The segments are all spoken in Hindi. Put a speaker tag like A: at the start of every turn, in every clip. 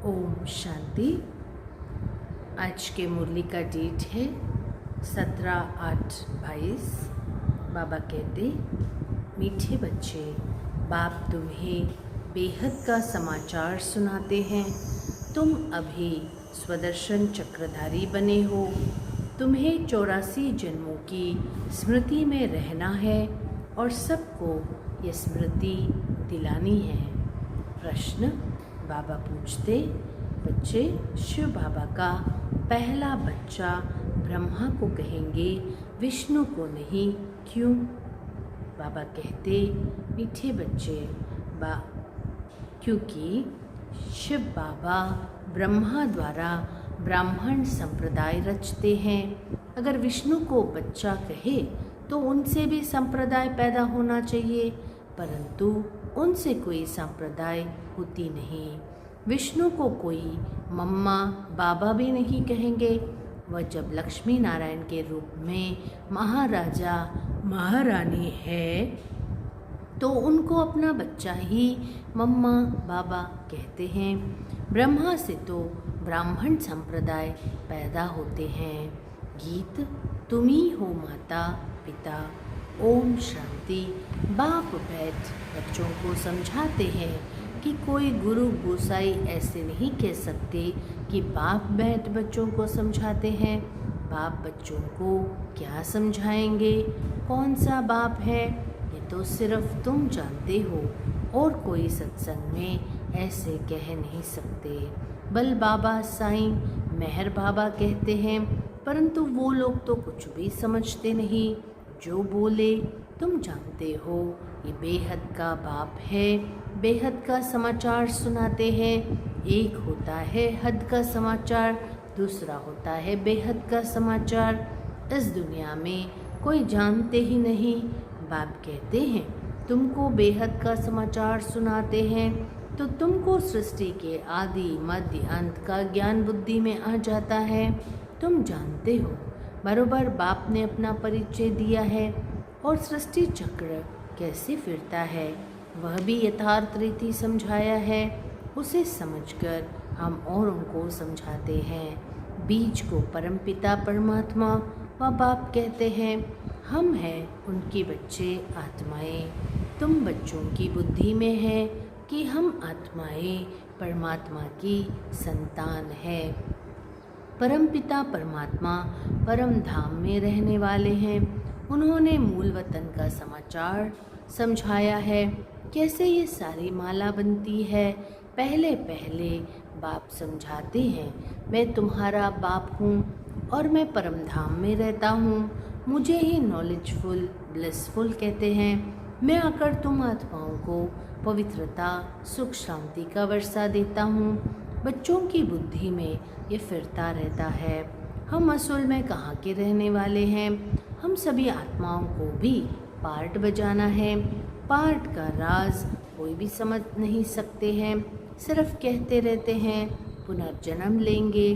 A: ओम शांति। आज के मुरली का डेट है 17/8/22। बाबा कहते, मीठे बच्चे, बाप तुम्हें बेहद का समाचार सुनाते हैं। तुम अभी स्वदर्शन चक्रधारी बने हो। तुम्हें 84 जन्मों की स्मृति में रहना है और सबको ये स्मृति दिलानी है। प्रश्न बाबा पूछते, बच्चे, शिव बाबा का पहला बच्चा ब्रह्मा को कहेंगे, विष्णु को नहीं, क्यों? बाबा कहते, मीठे बच्चे, क्योंकि शिव बाबा ब्रह्मा द्वारा ब्राह्मण संप्रदाय रचते हैं। अगर विष्णु को बच्चा कहे तो उनसे भी संप्रदाय पैदा होना चाहिए, परंतु उनसे कोई संप्रदाय होती नहीं। विष्णु को कोई मम्मा बाबा भी नहीं कहेंगे। वह जब लक्ष्मी नारायण के रूप में महाराजा महारानी है तो उनको अपना बच्चा ही मम्मा बाबा कहते हैं। ब्रह्मा से तो ब्राह्मण संप्रदाय पैदा होते हैं। गीत, तुम ही हो माता पिता। ओम शांति। बाप बैठ बच्चों को समझाते हैं कि कोई गुरु गोसाई ऐसे नहीं कह सकते कि बाप बैठ बच्चों को समझाते हैं। बाप बच्चों को क्या समझाएंगे? कौन सा बाप है ये तो सिर्फ तुम जानते हो, और कोई सत्संग में ऐसे कह नहीं सकते। बल बाबा, साईं, मेहर बाबा कहते हैं, परंतु वो लोग तो कुछ भी समझते नहीं। जो बोले तुम जानते हो, ये बेहद का बाप है। बेहद का समाचार सुनाते हैं। एक होता है हद का समाचार, दूसरा होता है बेहद का समाचार। इस दुनिया में कोई जानते ही नहीं। बाप कहते हैं, तुमको बेहद का समाचार सुनाते हैं तो तुमको सृष्टि के आदि मध्य अंत का ज्ञान बुद्धि में आ जाता है। तुम जानते हो बरोबर बाप ने अपना परिचय दिया है और सृष्टि चक्र कैसे फिरता है वह भी यथार्थ रीति समझाया है। उसे समझकर हम और उनको समझाते हैं। बीज को परमपिता परमात्मा व बाप कहते हैं। हम हैं उनके बच्चे आत्माएं। तुम बच्चों की बुद्धि में है कि हम आत्माएं परमात्मा की संतान है। परमपिता परमात्मा परम धाम में रहने वाले हैं। उन्होंने मूल वतन का समाचार समझाया है, कैसे ये सारी माला बनती है। पहले पहले बाप समझाते हैं, मैं तुम्हारा बाप हूँ और मैं परम धाम में रहता हूँ। मुझे ही नॉलेजफुल ब्लिसफुल कहते हैं। मैं आकर तुम आत्माओं को पवित्रता सुख शांति का वर्षा देता हूँ। बच्चों की बुद्धि में ये फिरता रहता है, हम असल में कहाँ के रहने वाले हैं। हम सभी आत्माओं को भी पार्ट बजाना है। पार्ट का राज कोई भी समझ नहीं सकते हैं, सिर्फ कहते रहते हैं पुनर्जन्म लेंगे।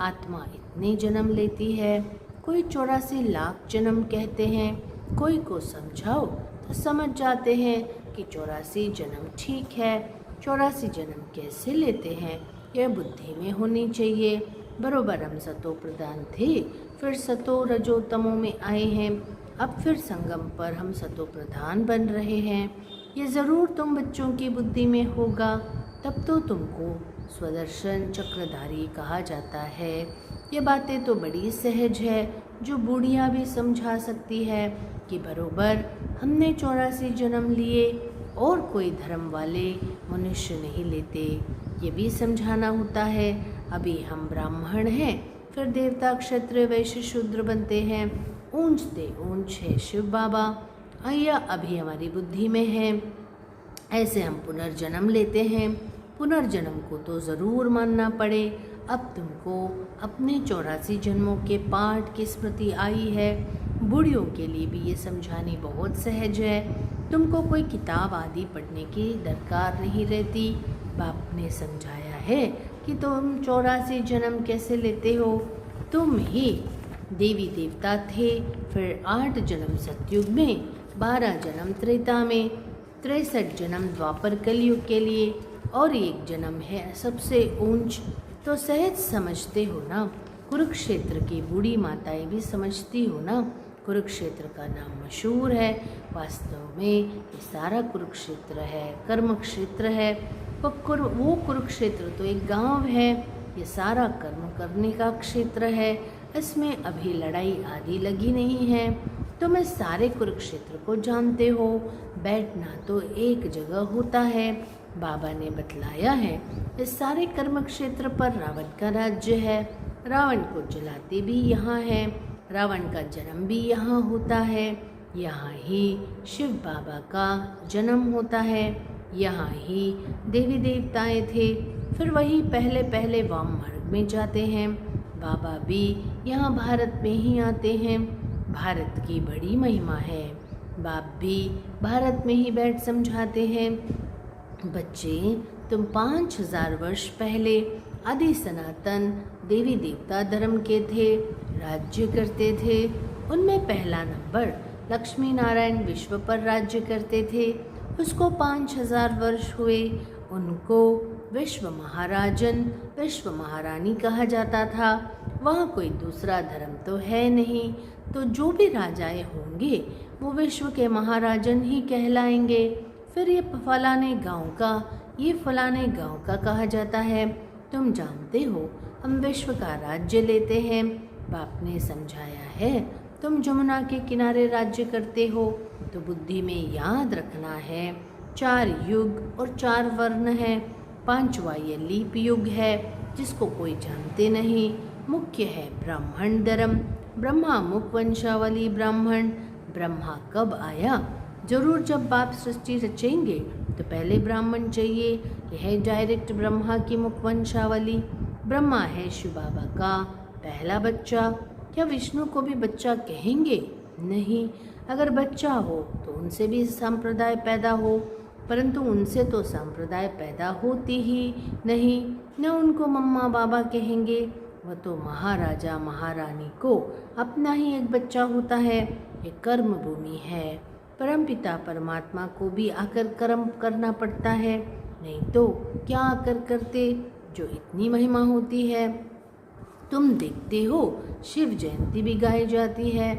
A: आत्मा इतने जन्म लेती है, कोई 84 लाख जन्म कहते हैं। कोई को समझाओ तो समझ जाते हैं कि 84 जन्म ठीक है। 84 जन्म कैसे लेते हैं यह बुद्धि में होनी चाहिए। बरोबर हम सतो प्रधान थे, फिर सतो रजो तमो में आए हैं। अब फिर संगम पर हम सतो प्रधान बन रहे हैं। ये ज़रूर तुम बच्चों की बुद्धि में होगा, तब तो तुमको स्वदर्शन चक्रधारी कहा जाता है। ये बातें तो बड़ी सहज है, जो बूढ़िया भी समझा सकती है कि बरोबर हमने 84 जन्म लिए और कोई धर्म वाले मनुष्य नहीं लेते। ये भी समझाना होता है, अभी हम ब्राह्मण हैं, फिर देवता क्षत्रिय वैश्य शूद्र बनते हैं। ऊंचते ऊंच है शिव बाबा, आया अभी हमारी बुद्धि में है। ऐसे हम पुनर्जन्म लेते हैं। पुनर्जन्म को तो ज़रूर मानना पड़े। अब तुमको अपने 84 जन्मों के पाठ की स्मृति आई है। बूढ़ियों के लिए भी ये समझानी बहुत सहज है। तुमको कोई किताब आदि पढ़ने की दरकार नहीं रहती। बाप ने समझाया है कि तुम 84 जन्म कैसे लेते हो। तुम ही देवी देवता थे, फिर 8 जन्म सतयुग में, 12 जन्म त्रेता में, 63 जन्म द्वापर कलयुग के लिए, और एक जन्म है सबसे ऊंच। तो सहज समझते हो ना, कुरुक्षेत्र की बूढ़ी माताएं भी समझती हो ना, कुरुक्षेत्र का नाम मशहूर है। वास्तव में ये सारा कुरुक्षेत्र है, कर्म क्षेत्र है। वो कुरुक्षेत्र तो एक गांव है, ये सारा कर्म करने का क्षेत्र है। इसमें अभी लड़ाई आदि लगी नहीं है। तो मैं सारे कुरुक्षेत्र को जानते हो, बैठना तो एक जगह होता है। बाबा ने बतलाया है इस सारे कर्म क्षेत्र पर रावण का राज्य है, रावण को जलाते भी यहाँ है, रावण का जन्म भी यहाँ होता है, यहाँ ही शिव बाबा का जन्म होता है, यहाँ ही देवी देवताएं थे। फिर वही पहले पहले वाम मार्ग में जाते हैं। बाबा भी यहाँ भारत में ही आते हैं। भारत की बड़ी महिमा है। बाप भी भारत में ही बैठ समझाते हैं। बच्चे, तुम 5000 वर्ष पहले आदि सनातन देवी देवता धर्म के थे, राज्य करते थे। उनमें पहला नंबर लक्ष्मी नारायण विश्व पर राज्य करते थे। उसको 5000 वर्ष हुए। उनको विश्व महाराजन, विश्व महारानी कहा जाता था। वहाँ कोई दूसरा धर्म तो है नहीं, तो जो भी राजाएं होंगे वो विश्व के महाराजन ही कहलाएंगे। फिर ये फलाने गांव का, ये फलाने गांव का कहा जाता है। तुम जानते हो हम विश्व का राज्य लेते हैं। बाप ने समझाया है तुम जमुना के किनारे राज्य करते हो, तो बुद्धि में याद रखना है 4 युग और 4 वर्ण है। 5वां ये लीप युग है जिसको कोई जानते नहीं। मुख्य है ब्राह्मण धर्म, ब्रह्मा मुख वंशावली ब्राह्मण। ब्रह्मा कब आया? जरूर जब बाप सृष्टि रचेंगे तो पहले ब्राह्मण चाहिए। यह है डायरेक्ट ब्रह्मा की मुख वंशावली। ब्रह्मा है शिव बाबा का पहला बच्चा। क्या विष्णु को भी बच्चा कहेंगे? नहीं। अगर बच्चा हो तो उनसे भी संप्रदाय पैदा हो, परंतु उनसे तो संप्रदाय पैदा होती ही नहीं। न उनको मम्मा बाबा कहेंगे। वह तो महाराजा महारानी को अपना ही एक बच्चा होता है। ये कर्म भूमि है। परमपिता परमात्मा को भी आकर कर्म करना पड़ता है, नहीं तो क्या आकर करते जो इतनी महिमा होती है। तुम देखते हो शिव जयंती भी गाई जाती है,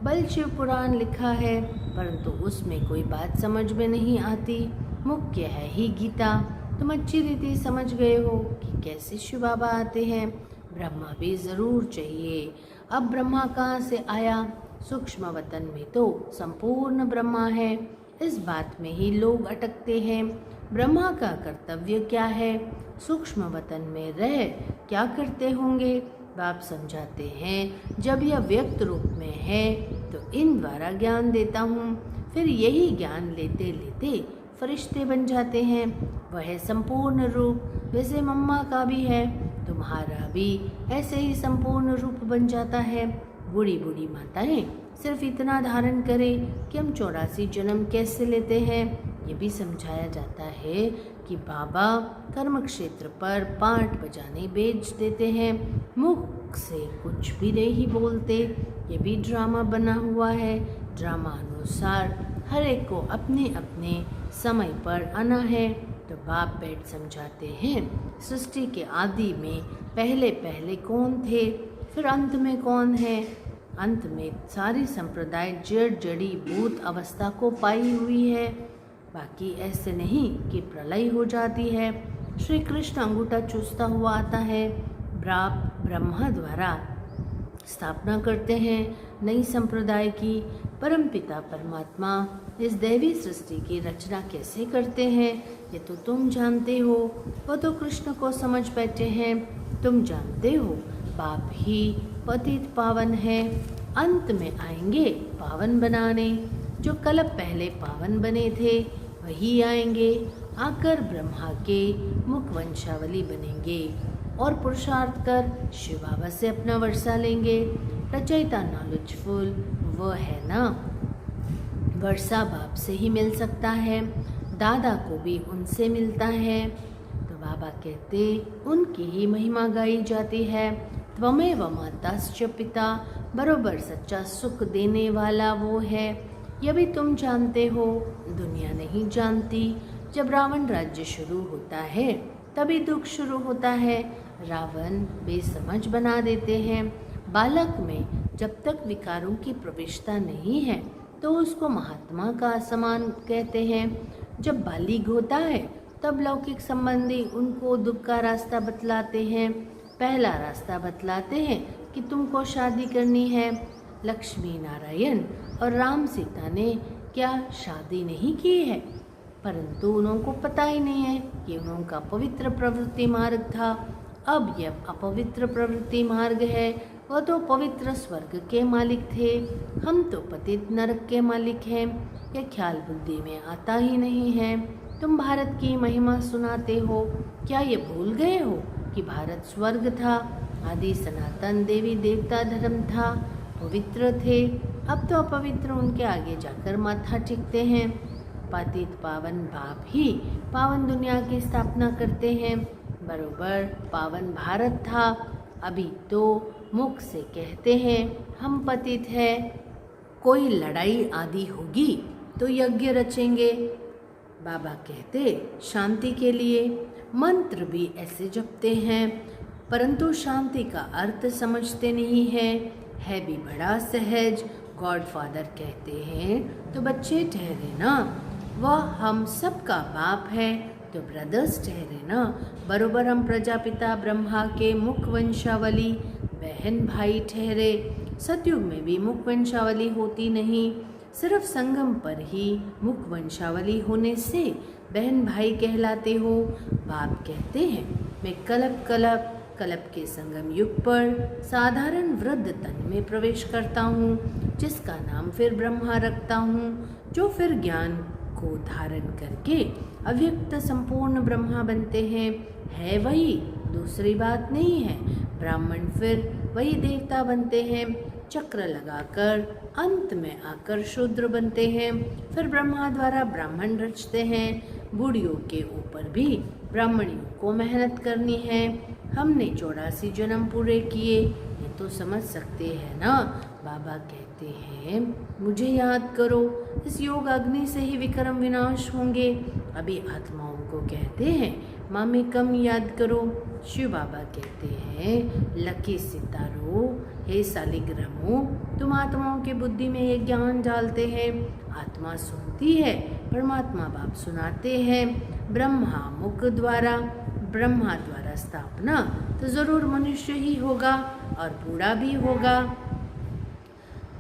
A: बल शिव पुराण लिखा है, परंतु उसमें कोई बात समझ में नहीं आती। मुख्य है ही गीता। तुम अच्छी रीति समझ गए हो कि कैसे शिव बाबा आते हैं। ब्रह्मा भी ज़रूर चाहिए। अब ब्रह्मा कहाँ से आया? सूक्ष्म वतन में तो संपूर्ण ब्रह्मा है। इस बात में ही लोग अटकते हैं। ब्रह्मा का कर्तव्य क्या है? सूक्ष्म वतन में रह क्या करते होंगे? बाप समझाते हैं जब यह व्यक्त रूप में है तो इन द्वारा ज्ञान देता हूँ। फिर यही ज्ञान लेते लेते फरिश्ते बन जाते हैं। वह संपूर्ण रूप वैसे मम्मा का भी है, तुम्हारा भी ऐसे ही संपूर्ण रूप बन जाता है। बूढ़ी बूढ़ी माताएं सिर्फ इतना धारण करें कि हम 84 जन्म कैसे लेते हैं। ये भी समझाया जाता है कि बाबा कर्म क्षेत्र पर पाठ बजाने बेच देते हैं। मुख से कुछ भी नहीं बोलते। ये भी ड्रामा बना हुआ है। ड्रामा अनुसार हर एक को अपने अपने समय पर आना है। तो बाप बैठ समझाते हैं सृष्टि के आदि में पहले पहले कौन थे, फिर अंत में कौन है। अंत में सारी संप्रदाय जड़ जड़ी भूत अवस्था को पाई हुई है। बाकी ऐसे नहीं कि प्रलय हो जाती है। श्री कृष्ण अंगूठा चूसता हुआ आता है। ब्रह्मा द्वारा स्थापना करते हैं नई संप्रदाय की। परमपिता परमात्मा इस दैवी सृष्टि की रचना कैसे करते हैं ये तो तुम जानते हो। वो तो कृष्ण को समझ बैठे हैं। तुम जानते हो बाप ही पतित पावन है। अंत में आएंगे पावन बनाने। जो कल्प पहले पावन बने थे वही आएंगे, आकर ब्रह्मा के मुख वंशावली बनेंगे और पुरुषार्थ कर शिव बाबा से अपना वर्षा लेंगे। रचयिता नॉलेजफुल वो है ना, वर्षा बाप से ही मिल सकता है। दादा को भी उनसे मिलता है। तो बाबा कहते उनकी ही महिमा गाई जाती है। त्वमेव माताश्च पिता, बरोबर सच्चा सुख देने वाला वो है। यह भी तुम जानते हो, दुनिया नहीं जानती। जब रावण राज्य शुरू होता है तभी दुख शुरू होता है। रावण बेसमझ बना देते हैं। बालक में जब तक विकारों की प्रविष्टता नहीं है तो उसको महात्मा का समान कहते हैं। जब बालिग होता है तब लौकिक संबंधी उनको दुख का रास्ता बतलाते हैं। पहला रास्ता बतलाते हैं कि तुमको शादी करनी है। लक्ष्मी नारायण और राम सीता ने क्या शादी नहीं की है, परंतु उनको पता ही नहीं है कि उनका पवित्र प्रवृत्ति मार्ग था। अब यह अपवित्र प्रवृत्ति मार्ग है। वह तो पवित्र स्वर्ग के मालिक थे, हम तो पतित नरक के मालिक हैं। यह ख्याल बुद्धि में आता ही नहीं है। तुम भारत की महिमा सुनाते हो, क्या ये भूल गए हो कि भारत स्वर्ग था, आदि सनातन देवी देवता धर्म था, पवित्र थे। अब तो अपवित्र उनके आगे जाकर माथा टेकते हैं। पतित पावन बाप ही पावन दुनिया की स्थापना करते हैं। बरोबर पावन भारत था। अभी तो मुख से कहते हैं हम पतित हैं। कोई लड़ाई आदि होगी तो यज्ञ रचेंगे। बाबा कहते शांति के लिए मंत्र भी ऐसे जपते हैं, परंतु शांति का अर्थ समझते नहीं है भी बड़ा सहज। गॉडफादर कहते हैं तो बच्चे ठहरे ना, वह हम सबका बाप है तो ब्रदर्स ठहरे ना। बरोबर हम प्रजापिता ब्रह्मा के मुख वंशावली बहन भाई ठहरे। सतयुग में भी मुख वंशावली होती नहीं, सिर्फ संगम पर ही मुख वंशावली होने से बहन भाई कहलाते हो। बाप कहते हैं मैं कलप के संगम युग पर साधारण वृद्ध तन में प्रवेश करता हूँ, जिसका नाम फिर ब्रह्मा रखता हूँ, जो फिर ज्ञान को धारण करके अव्यक्त संपूर्ण ब्रह्मा बनते हैं। है वही, दूसरी बात नहीं है। ब्राह्मण फिर वही देवता बनते हैं, चक्र लगाकर अंत में आकर शूद्र बनते हैं। फिर ब्रह्मा द्वारा ब्राह्मण रचते हैं। बूढ़ियों के ऊपर भी ब्राह्मणियों को मेहनत करनी है। हमने 84 जन्म पूरे किए, ये तो समझ सकते हैं ना। बाबा कहते हैं मुझे याद करो, इस योग अग्नि से ही विक्रम विनाश होंगे। अभी आत्माओं को कहते हैं मामी कम याद करो। शिव बाबा कहते हैं लकी सितारो, हे सालिग्रामो, तुम आत्माओं के बुद्धि में ये ज्ञान डालते हैं। आत्मा सुनती है, परमात्मा बाप सुनाते हैं। ब्रह्मा द्वारा स्थापना तो जरूर मनुष्य ही होगा और बूढ़ा भी होगा।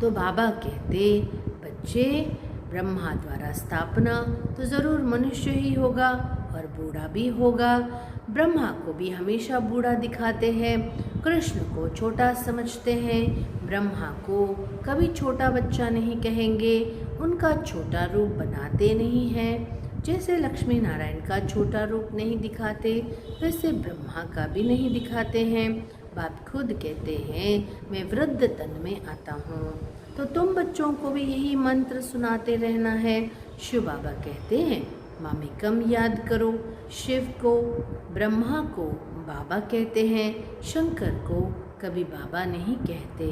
A: तो बाबा कहते बच्चे, ब्रह्मा द्वारा स्थापना तो जरूर मनुष्य ही होगा और बूढ़ा भी होगा। ब्रह्मा को भी हमेशा बूढ़ा दिखाते हैं, कृष्ण को छोटा समझते हैं। ब्रह्मा को कभी छोटा बच्चा नहीं कहेंगे, उनका छोटा रूप बनाते नहीं हैं। जैसे लक्ष्मी नारायण का छोटा रूप नहीं दिखाते, वैसे ब्रह्मा का भी नहीं दिखाते हैं। बाप खुद कहते हैं मैं वृद्ध तन में आता हूँ, तो तुम बच्चों को भी यही मंत्र सुनाते रहना है। शिव बाबा कहते हैं मामी कम याद करो। शिव को ब्रह्मा को बाबा कहते हैं, शंकर को कभी बाबा नहीं कहते,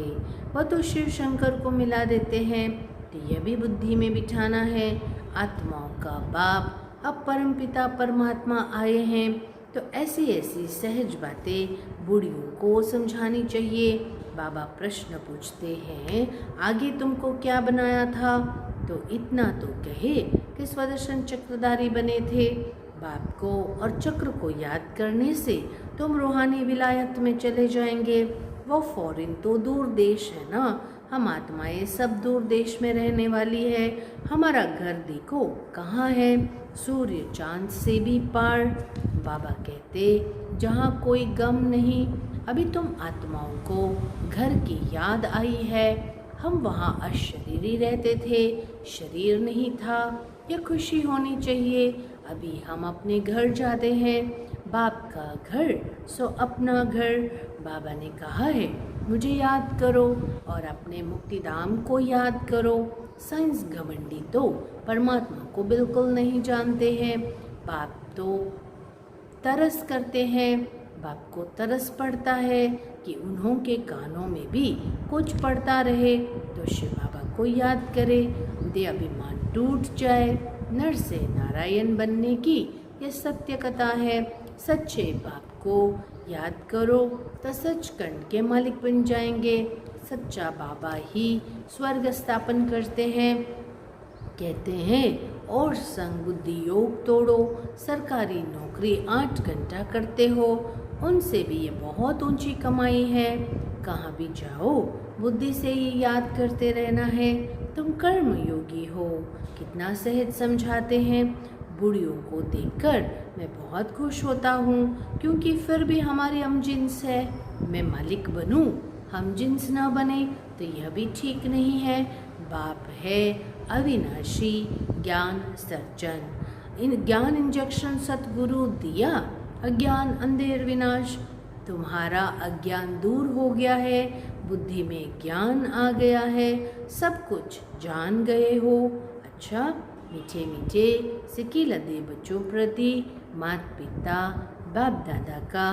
A: वह तो शिव शंकर को मिला देते हैं। तो यह भी बुद्धि में बिठाना है। आत्माओं का बाप अब परमपिता परमात्मा आए हैं, तो ऐसी ऐसी सहज बातें बूढ़ियों को समझानी चाहिए। बाबा प्रश्न पूछते हैं आगे तुमको क्या बनाया था, तो इतना तो कहे कि स्वदर्शन चक्रधारी बने थे। बाप को और चक्र को याद करने से तुम रूहानी विलायत में चले जाएंगे। वो फॉरेन तो दूर देश है ना, हम आत्माएं सब दूर देश में रहने वाली है। हमारा घर देखो कहाँ है, सूर्य चांद से भी पार। बाबा कहते जहाँ कोई गम नहीं। अभी तुम आत्माओं को घर की याद आई है। हम वहाँ अशरीरी रहते थे, शरीर नहीं था। यह खुशी होनी चाहिए। अभी हम अपने घर जाते हैं। बाप का घर सो अपना घर। बाबा ने कहा है मुझे याद करो और अपने मुक्तिधाम को याद करो। साइंस घमंडी तो परमात्मा को बिल्कुल नहीं जानते हैं। बाप तो तरस करते हैं। बाप को तरस पड़ता है कि उन्हों के कानों में भी कुछ पड़ता रहे, तो शिव बाबा को याद करे, दे अभिमान टूट जाए। नर से नारायण बनने की यह सत्य कथा है। सच्चे बाप को याद करो तो सचखंड के मालिक बन जाएंगे। सच्चा बाबा ही स्वर्ग स्थापन करते हैं। कहते हैं और संग बुद्धि योग तोड़ो। सरकारी नौकरी 8 घंटा करते हो, उनसे भी ये बहुत ऊंची कमाई है। कहाँ भी जाओ बुद्धि से ही याद करते रहना है। तुम कर्म योगी हो। कितना सहज समझाते हैं। बूढ़ियों को देखकर मैं बहुत खुश होता हूँ, क्योंकि फिर भी हमारे हम जिन्स है। मैं मालिक बनूँ, हम जिन्स ना बने तो यह भी ठीक नहीं है। बाप है अविनाशी ज्ञान सर्जन। इन ज्ञान इंजेक्शन सतगुरु दिया, अज्ञान अंधेर विनाश। तुम्हारा अज्ञान दूर हो गया है, बुद्धि में ज्ञान आ गया है, सब कुछ जान गए हो। अच्छा, मीठे मीठे सिक्की लदे बच्चों प्रति माता पिता बाप दादा का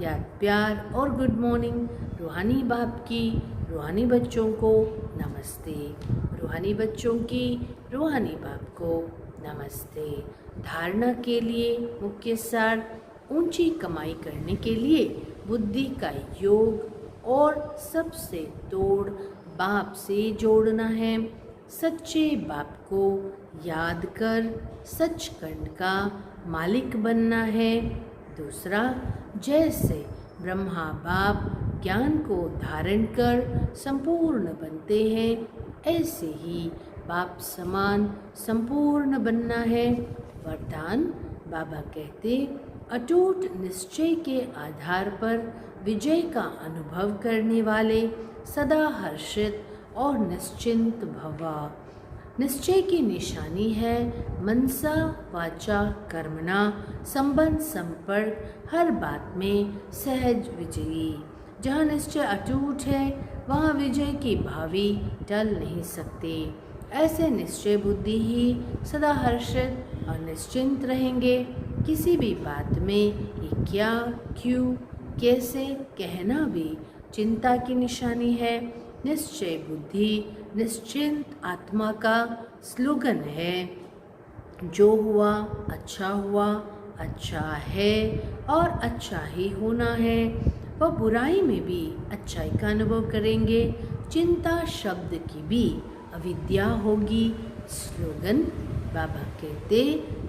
A: याद प्यार और गुड मॉर्निंग। रूहानी बाप की रूहानी बच्चों को नमस्ते। रूहानी बच्चों की रूहानी बाप को नमस्ते। धारणा के लिए मुख्य सार, ऊंची कमाई करने के लिए बुद्धि का योग और सबसे तोड़ बाप से जोड़ना है। सच्चे बाप को याद कर सचखंड का मालिक बनना है। दूसरा, जैसे ब्रह्मा बाप ज्ञान को धारण कर संपूर्ण बनते हैं, ऐसे ही बाप समान संपूर्ण बनना है। वरदान बाबा कहते, अटूट निश्चय के आधार पर विजय का अनुभव करने वाले सदा हर्षित और निश्चिंत भवा। निश्चय की निशानी है मनसा वाचा कर्मणा संबंध संपर्क हर बात में सहज विजयी। जहाँ निश्चय अटूट है वहाँ विजय की भावी टल नहीं सकते। ऐसे निश्चय बुद्धि ही सदा हर्षित और निश्चिंत रहेंगे। किसी भी बात में ये क्या, क्यों, कैसे कहना भी चिंता की निशानी है। निश्चय बुद्धि निश्चिंत आत्मा का स्लोगन है। जो हुआ, अच्छा है और अच्छा ही होना है। वह बुराई में भी अच्छाई का अनुभव करेंगे। चिंता शब्द की भी अविद्या होगी। स्लोगन बाबा कहते,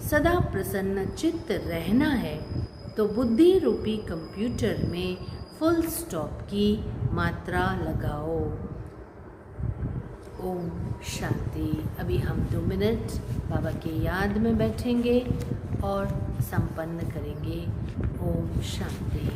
A: सदा प्रसन्न चित्त रहना है तो बुद्धि रूपी कंप्यूटर में फुल स्टॉप की मात्रा लगाओ। ओम शांति। अभी हम 2 मिनट बाबा के याद में बैठेंगे और संपन्न करेंगे। ओम शांति।